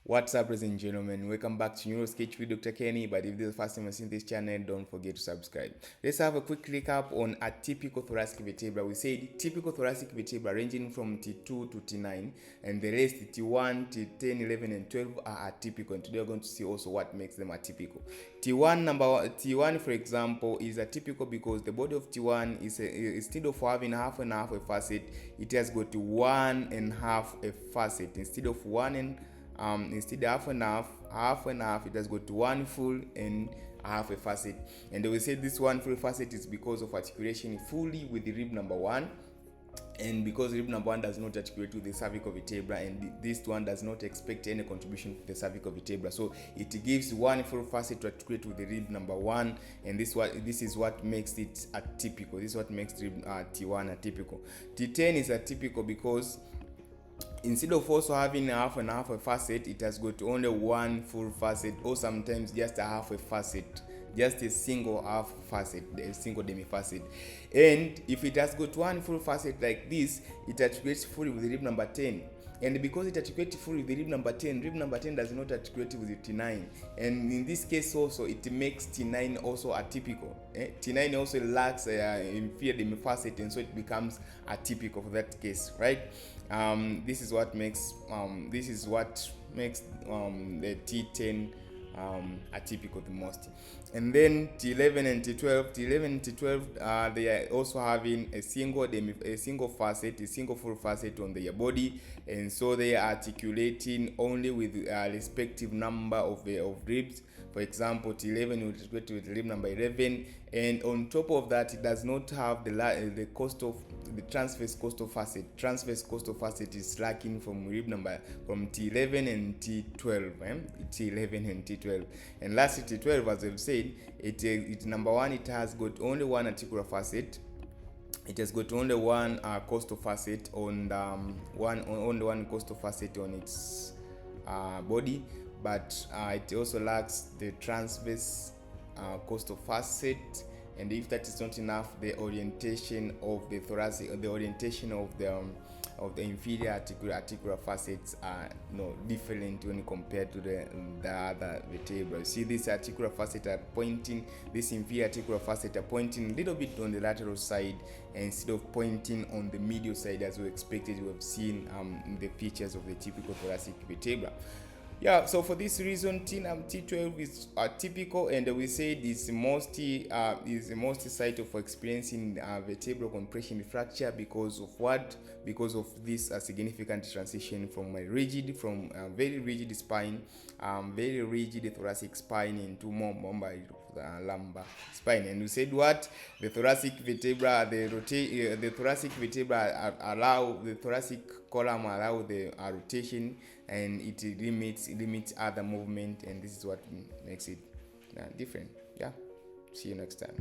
What's up, ladies and gentlemen? Welcome back to NeuroSketch with Dr. Kenny. But if this is the first time you've seen this channel, don't forget to subscribe. Let's have a quick recap on atypical thoracic vertebra. We said typical thoracic vertebra ranging from T2 to T9, and the rest T1, T10, 11, and 12 are atypical. And today we're going to see also what makes them atypical. T1, for example, is atypical because the body of T1 is instead of having half and half a facet, it has got 1 and half a facet instead of instead of half and half, it has got one full and half a facet. And we say this one full facet is because of articulation fully with the rib number 1, and because rib number 1 does not articulate with the cervical vertebra, and this one does not expect any contribution to the cervical vertebra, so it gives one full facet to articulate with the rib number 1, and this is what makes it atypical. This is what makes T1 atypical. T10 is atypical because instead of also having half and half a facet, it has got only one full facet, or sometimes just a half a facet, just a single half facet, a single demifacet. And if it has got one full facet like this, it articulates fully with the rib number 10. And because it articulates fully with the rib number 10 does not articulate with the T9. And in this case also, it makes T9 also atypical. T9 also lacks inferior demifacet, and so it becomes atypical for that case, right? This is what makes the T10 atypical the most. And then T11 and T12, they are also having a single full facet on their body, and so they are articulating only with a respective number of ribs. For example, T11 will articulate with rib number 11, and on top of that, it does not have the transverse costal facet. Transverse costal facet is lacking from T11 and T12. T11 and T12. And lastly, T12, as I've said, it number 1, it has got only one articular facet. It has got only one costal facet on only one costal facet on its body, but it also lacks the transverse costal facet. And if that is not enough, the orientation of the thoracic, the orientation of the inferior articular facets are different when compared to the other vertebrae. See, this articular facet are pointing, this inferior articular facet are pointing a little bit on the lateral side instead of pointing on the medial side as we expected. We have seen in the features of the typical thoracic vertebra. Yeah, so for this reason, T12 is atypical, and we said is most site of experiencing vertebral compression fracture because of what? Because of this significant transition from a very rigid spine, very rigid thoracic spine into more lumbar spine. And we said what? The thoracic vertebra, the thoracic vertebra allow the thoracic column allow the rotation, and it limits other movement, and this is what makes it different. Yeah, see you next time.